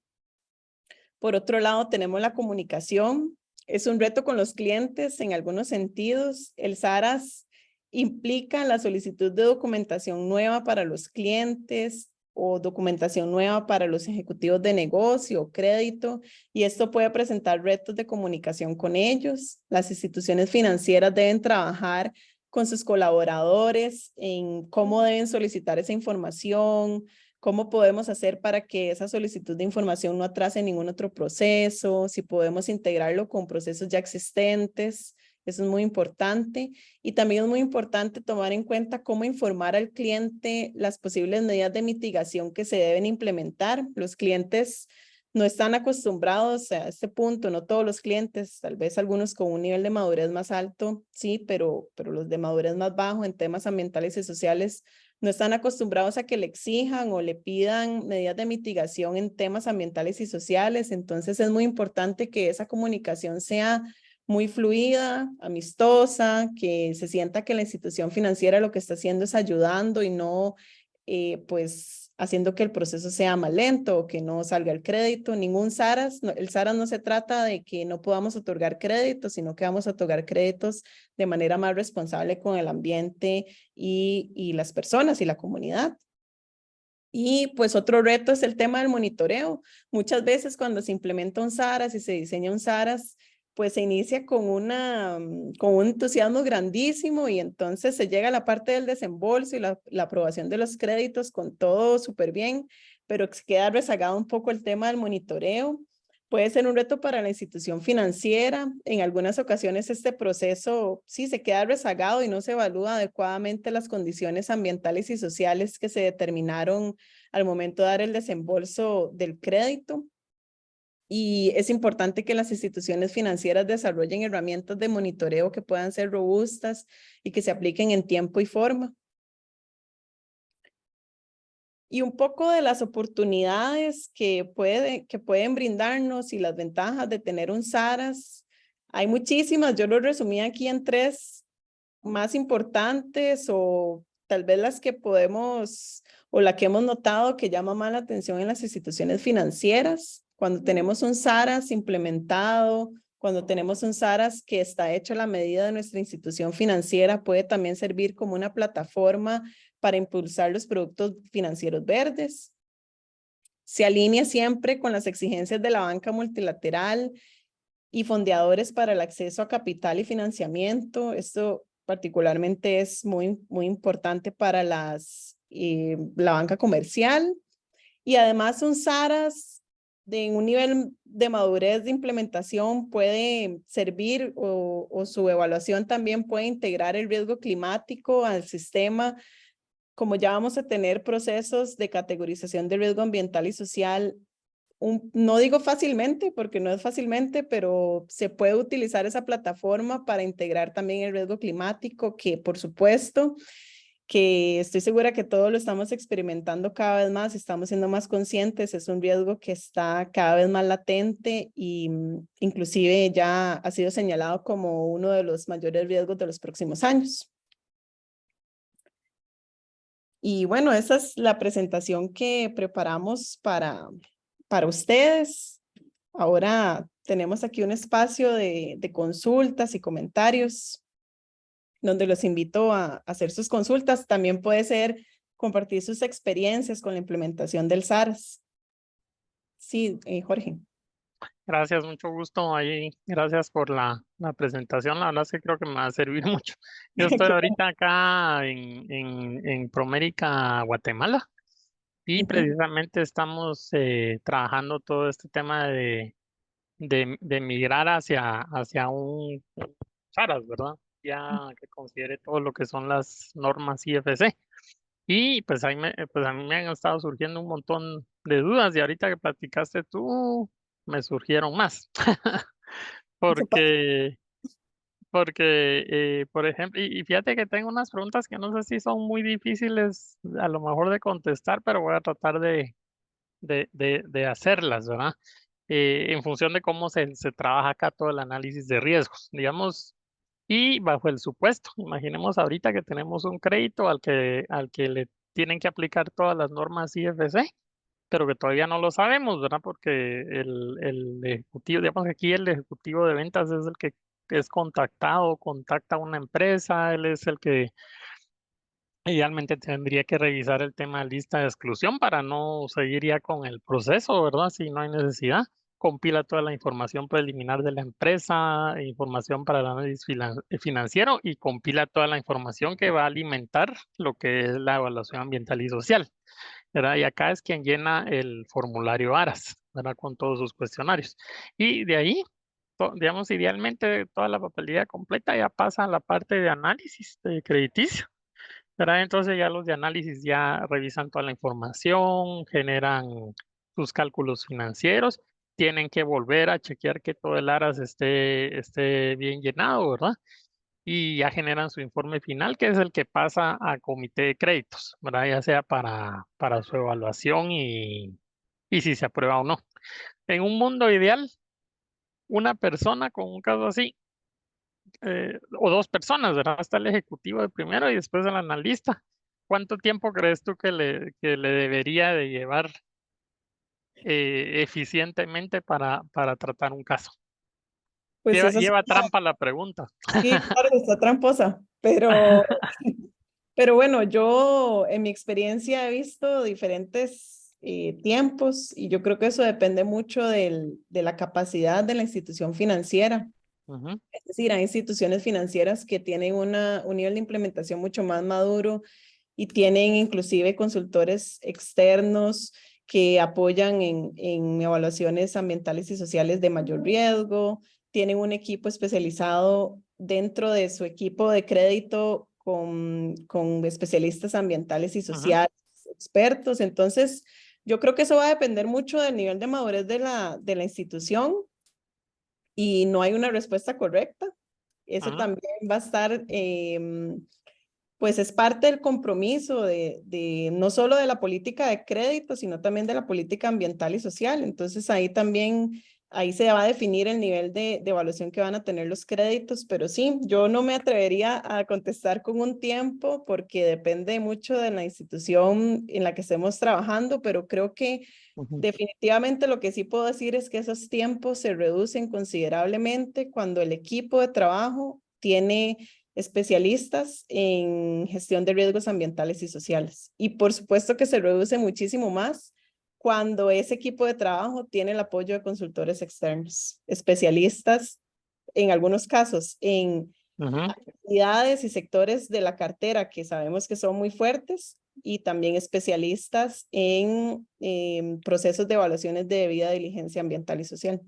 Por otro lado, tenemos la comunicación. Es un reto con los clientes en algunos sentidos. El SARAS implica la solicitud de documentación nueva para los clientes o documentación nueva para los ejecutivos de negocio o crédito, y esto puede presentar retos de comunicación con ellos. Las instituciones financieras deben trabajar con sus colaboradores en cómo deben solicitar esa información, cómo podemos hacer para que esa solicitud de información no atrase ningún otro proceso, si podemos integrarlo con procesos ya existentes. Eso es muy importante. Y también es muy importante tomar en cuenta cómo informar al cliente las posibles medidas de mitigación que se deben implementar. Los clientes no están acostumbrados a este punto, no todos los clientes, tal vez algunos con un nivel de madurez más alto, sí, pero los de madurez más bajo en temas ambientales y sociales no están acostumbrados a que le exijan o le pidan medidas de mitigación en temas ambientales y sociales. Entonces es muy importante que esa comunicación sea muy fluida, amistosa, que se sienta que la institución financiera lo que está haciendo es ayudando y no pues haciendo que el proceso sea más lento o que no salga el crédito. Ningún SARAS, el SARAS no se trata de que no podamos otorgar créditos, sino que vamos a otorgar créditos de manera más responsable con el ambiente y las personas y la comunidad. Y pues otro reto es el tema del monitoreo. Muchas veces cuando se implementa un SARAS y se diseña un SARAS, pues se inicia con un entusiasmo grandísimo y entonces se llega a la parte del desembolso y la aprobación de los créditos con todo súper bien, pero queda rezagado un poco el tema del monitoreo. Puede ser un reto para la institución financiera. En algunas ocasiones este proceso sí se queda rezagado y no se evalúa adecuadamente las condiciones ambientales y sociales que se determinaron al momento de dar el desembolso del crédito. Y es importante que las instituciones financieras desarrollen herramientas de monitoreo que puedan ser robustas y que se apliquen en tiempo y forma. Y un poco de las oportunidades que pueden brindarnos y las ventajas de tener un SARAS. Hay muchísimas, yo lo resumí aquí en 3 más importantes o tal vez las que podemos o la que hemos notado que llama más la atención en las instituciones financieras. Cuando tenemos un SARAS implementado, cuando tenemos un SARAS que está hecho a la medida de nuestra institución financiera, puede también servir como una plataforma para impulsar los productos financieros verdes. Se alinea siempre con las exigencias de la banca multilateral y fondeadores para el acceso a capital y financiamiento. Esto particularmente es muy importante para la banca comercial. Y además son SARAs de un nivel de madurez de implementación puede servir o su evaluación también puede integrar el riesgo climático al sistema. Como ya vamos a tener procesos de categorización de riesgo ambiental y social, no digo fácilmente porque no es fácilmente, pero se puede utilizar esa plataforma para integrar también el riesgo climático, que por supuesto que estoy segura que todos lo estamos experimentando cada vez más, estamos siendo más conscientes, es un riesgo que está cada vez más latente y inclusive ya ha sido señalado como uno de los mayores riesgos de los próximos años. Y bueno, esa es la presentación que preparamos para ustedes. Ahora tenemos aquí un espacio de consultas y comentarios donde los invito a hacer sus consultas. También puede ser compartir sus experiencias con la implementación del SARS. Sí, Jorge. Gracias, mucho gusto ahí. Gracias por la presentación. La verdad es que creo que me va a servir mucho. Yo estoy ahorita acá en Promérica, Guatemala, y precisamente estamos trabajando todo este tema de migrar hacia un SARAS, ¿verdad? Ya que considere todo lo que son las normas IFC. Y pues, pues a mí me han estado surgiendo un montón de dudas y ahorita que platicaste tú, me surgieron más. Porque, por ejemplo, y fíjate que tengo unas preguntas que no sé si son muy difíciles a lo mejor de contestar, pero voy a tratar de hacerlas, ¿verdad? En función de cómo se trabaja acá todo el análisis de riesgos, digamos, y bajo el supuesto, imaginemos ahorita que tenemos un crédito al que le tienen que aplicar todas las normas IFC, pero que todavía no lo sabemos, ¿verdad? Porque el ejecutivo, digamos que aquí el ejecutivo de ventas es el que es contactado, contacta a una empresa, él es el que idealmente tendría que revisar el tema de lista de exclusión para no seguir ya con el proceso, ¿verdad? Si no hay necesidad. Compila toda la información preliminar de la empresa, información para el análisis financiero y compila toda la información que va a alimentar lo que es la evaluación ambiental y social, ¿verdad? Y acá es quien llena el formulario ARAS, ¿verdad? Con todos sus cuestionarios. Y de ahí, digamos, idealmente toda la papelera completa ya pasa a la parte de análisis de crediticio, ¿verdad? Entonces ya los de análisis ya revisan toda la información, generan sus cálculos financieros, tienen que volver a chequear que todo el ARAS esté bien llenado, ¿verdad? Y ya generan su informe final, que es el que pasa a comité de créditos, ¿verdad? Ya sea para su evaluación y si se aprueba o no. En un mundo ideal, una persona con un caso así, o dos personas, ¿verdad? Está el ejecutivo de primero y después el analista. ¿Cuánto tiempo crees tú que le debería de llevar eficientemente para tratar un caso? Pues esa es Lleva trampa la pregunta. sí, claro, está tramposa, pero bueno, yo en mi experiencia he visto diferentes tiempos y yo creo que eso depende mucho de la capacidad de la institución financiera. Ujú, Es decir, hay instituciones financieras que tienen un nivel de implementación mucho más maduro y tienen inclusive consultores externos que apoyan en evaluaciones ambientales y sociales de mayor riesgo, tienen un equipo especializado dentro de su equipo de crédito con especialistas ambientales y ujú, sociales, expertos. Entonces, yo creo que eso va a depender mucho del nivel de madurez de la institución y no hay una respuesta correcta. Eso ujú, también va a estar pues es parte del compromiso de no solo de la política de crédito, sino también de la política ambiental y social. Entonces ahí también, ahí se va a definir el nivel de evaluación que van a tener los créditos, pero sí, yo no me atrevería a contestar con un tiempo porque depende mucho de la institución en la que estemos trabajando, pero creo que ujú. definitivamente lo que sí puedo decir es que esos tiempos se reducen considerablemente cuando el equipo de trabajo tiene especialistas en gestión de riesgos ambientales y sociales. Y por supuesto que se reduce muchísimo más cuando ese equipo de trabajo tiene el apoyo de consultores externos, especialistas, en algunos casos, en actividades y sectores de la cartera que sabemos que son muy fuertes y también especialistas en procesos de evaluaciones de debida diligencia ambiental y social.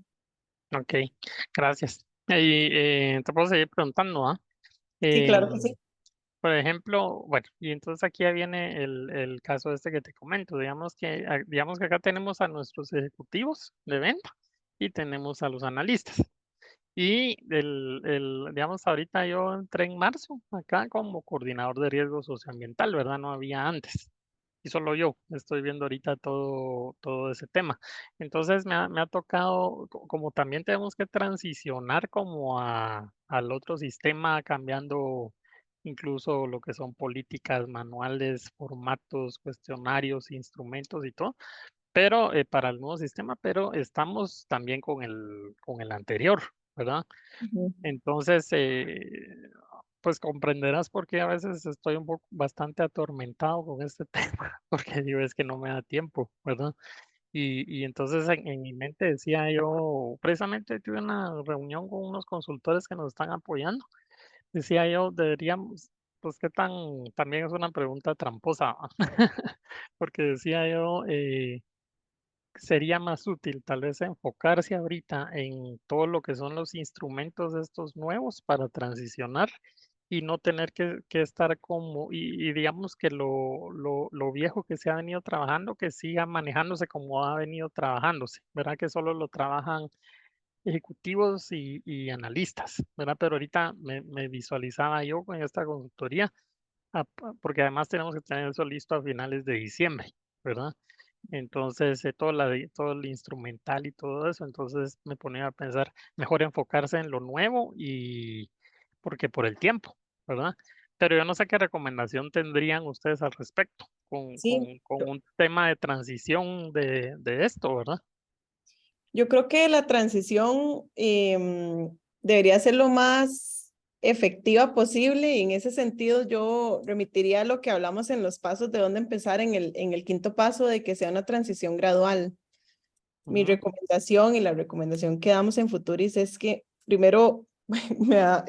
Ok, gracias. Y te puedo seguir preguntando, ¿ah? Sí, claro que sí. Por ejemplo, bueno, y entonces aquí ya viene el caso este que te comento. Digamos que acá tenemos a nuestros ejecutivos de venta y tenemos a los analistas. Y digamos, ahorita yo entré en marzo acá como coordinador de riesgo socioambiental, ¿verdad? No había antes. Y solo yo estoy viendo ahorita todo ese tema. Entonces me ha tocado, como también tenemos que transicionar como al otro sistema, cambiando incluso lo que son políticas, manuales, formatos, cuestionarios, instrumentos y todo, pero para el nuevo sistema, pero estamos también con el anterior, ¿verdad? Ujú. Entonces, pues comprenderás por qué a veces estoy un poco bastante atormentado con este tema, porque digo, es que no me da tiempo, ¿verdad? Y entonces en mi mente decía yo, precisamente tuve una reunión con unos consultores que nos están apoyando, decía yo, deberíamos, pues qué tan, también es una pregunta tramposa, ¿va? Porque decía yo, sería más útil tal vez enfocarse ahorita en todo lo que son los instrumentos estos nuevos para transicionar y no tener que estar como, y digamos que lo viejo que se ha venido trabajando, que siga manejándose como ha venido trabajándose, ¿verdad? Que solo lo trabajan ejecutivos y analistas, ¿verdad? Pero ahorita me visualizaba yo con esta consultoría, porque además tenemos que tener eso listo a finales de diciembre, ¿verdad? Entonces, todo el instrumental y todo eso, entonces me ponía a pensar, mejor enfocarse en lo nuevo y porque por el tiempo, ¿verdad? Pero yo no sé qué recomendación tendrían ustedes al respecto Sí, con un tema de transición de esto, ¿verdad? yo creo que la transición debería ser lo más efectiva posible y en ese sentido yo remitiría a lo que hablamos en los pasos de dónde empezar en el quinto paso de que sea una transición gradual. Mi Ujú, recomendación y la recomendación que damos en Futuris es que primero, me da,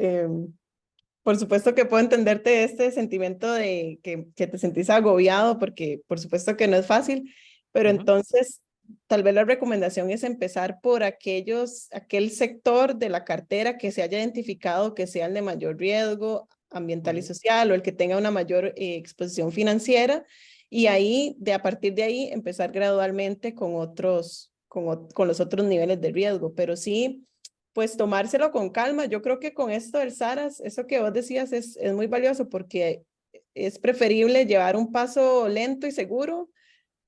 por supuesto que puedo entenderte este sentimiento de que te sentís agobiado porque por supuesto que no es fácil, pero ujú, entonces tal vez la recomendación es empezar por aquel sector de la cartera que se haya identificado que sea el de mayor riesgo ambiental y ujú, social o el que tenga una mayor exposición financiera y ahí, a partir de ahí, empezar gradualmente con con los otros niveles de riesgo, pero sí pues tomárselo con calma. Yo creo que con esto del SARAS, eso que vos decías es muy valioso porque es preferible llevar un paso lento y seguro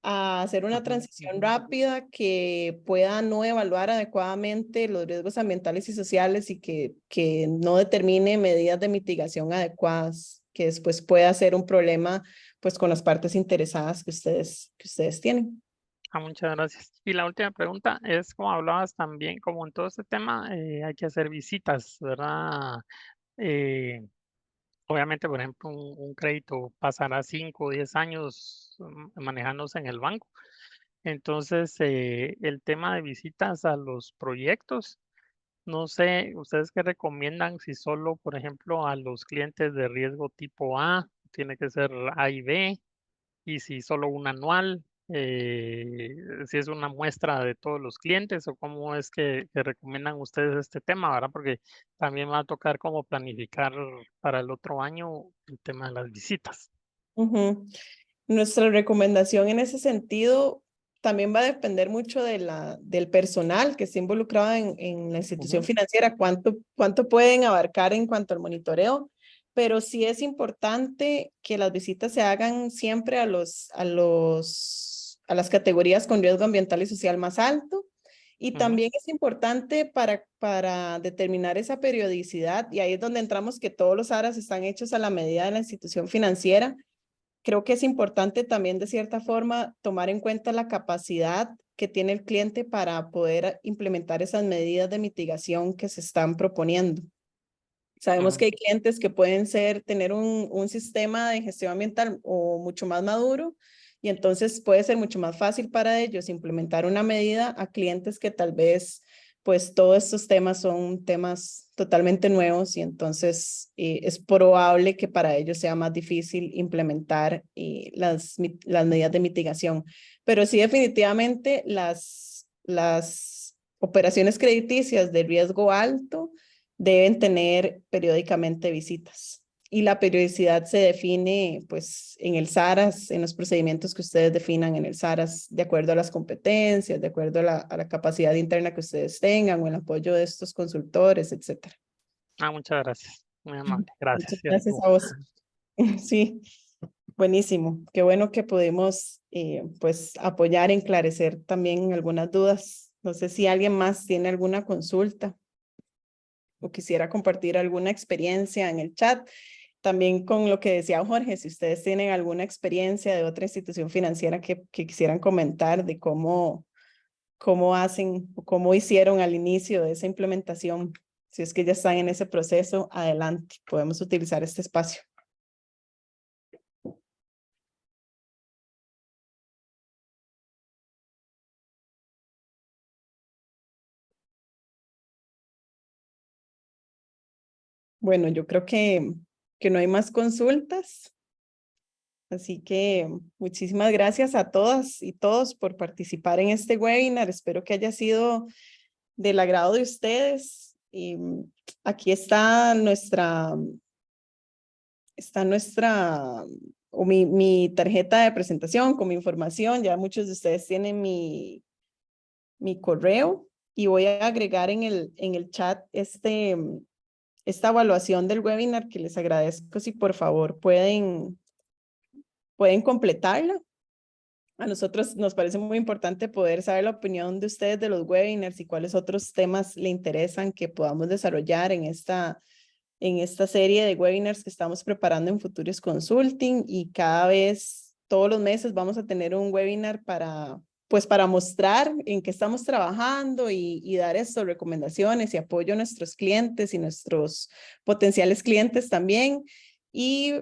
a hacer una ujú, transición rápida que pueda no evaluar adecuadamente los riesgos ambientales y sociales y que no determine medidas de mitigación adecuadas, que después pueda ser un problema pues con las partes interesadas que ustedes tienen. muchas gracias. Y la última pregunta es, como hablabas también, como en todo este tema, hay que hacer visitas, ¿verdad? Eh, Obviamente, por ejemplo, un crédito pasará 5 o 10 años manejándose en el banco. Entonces, el tema de visitas a los proyectos, no sé, ¿ustedes qué recomiendan si solo, por ejemplo, a los clientes de riesgo tipo A, tiene que ser A y B, y si solo un anual, si es una muestra de todos los clientes o cómo es que recomiendan ustedes este tema, ¿verdad? Porque también va a tocar cómo planificar para el otro año el tema de las visitas. Ujú. Nuestra recomendación en ese sentido también va a depender mucho del personal que esté involucrado en la institución Ujú, financiera, cuánto pueden abarcar en cuanto al monitoreo, pero sí es importante que las visitas se hagan siempre a las categorías con riesgo ambiental y social más alto. Y ujú, también es importante para determinar esa periodicidad, y ahí es donde entramos que todos los ARAs están hechos a la medida de la institución financiera. Creo que es importante también de cierta forma tomar en cuenta la capacidad que tiene el cliente para poder implementar esas medidas de mitigación que se están proponiendo. Sabemos ujú, que hay clientes que pueden tener un sistema de gestión ambiental o mucho más maduro y entonces puede ser mucho más fácil para ellos implementar una medida a clientes que tal vez pues todos estos temas son temas totalmente nuevos y entonces es probable que para ellos sea más difícil implementar las medidas de mitigación. Pero sí, definitivamente las operaciones crediticias de riesgo alto deben tener periódicamente visitas. Y la periodicidad se define pues en el SARAS, en los procedimientos que ustedes definan en el SARAS, de acuerdo a las competencias, de acuerdo a la capacidad interna que ustedes tengan o el apoyo de estos consultores, etcétera. Muchas gracias. Muy amable. Gracias. Muchas gracias a vos. Sí, buenísimo. Qué bueno que pudimos pues apoyar, enclarecer también algunas dudas. No sé si alguien más tiene alguna consulta o quisiera compartir alguna experiencia en el chat. También con lo que decía Jorge, si ustedes tienen alguna experiencia de otra institución financiera que quisieran comentar de cómo hacen o cómo hicieron al inicio de esa implementación, si es que ya están en ese proceso, adelante, podemos utilizar este espacio. Bueno, yo creo que no hay más consultas. Así que muchísimas gracias a todas y todos por participar en este webinar. Espero que haya sido del agrado de ustedes. Y aquí está o mi tarjeta de presentación con mi información. Ya muchos de ustedes tienen mi correo y voy a agregar en el chat esta evaluación del webinar que les agradezco si por favor pueden completarla. A nosotros nos parece muy importante poder saber la opinión de ustedes de los webinars y cuáles otros temas le interesan que podamos desarrollar en esta serie de webinars que estamos preparando en Futures Consulting, y cada vez, todos los meses vamos a tener un webinar para mostrar en qué estamos trabajando y dar estas recomendaciones y apoyo a nuestros clientes y nuestros potenciales clientes también. Y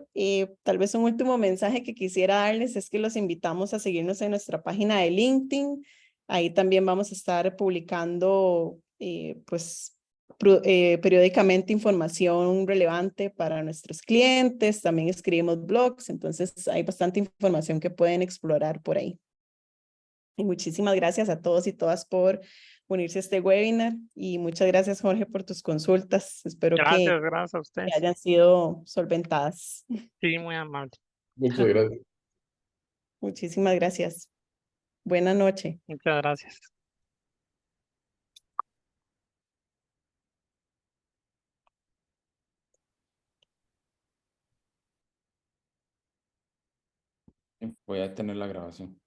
tal vez un último mensaje que quisiera darles es que los invitamos a seguirnos en nuestra página de LinkedIn. Ahí también vamos a estar publicando periódicamente información relevante para nuestros clientes. También escribimos blogs, entonces hay bastante información que pueden explorar por ahí. Y muchísimas gracias a todos y todas por unirse a este webinar y muchas gracias, Jorge, por tus consultas. Espero que Gracias a ustedes. hayan sido solventadas. Sí, muy amable. Muchas gracias. Muchísimas gracias. Buena noche. Muchas gracias. Voy a tener la grabación.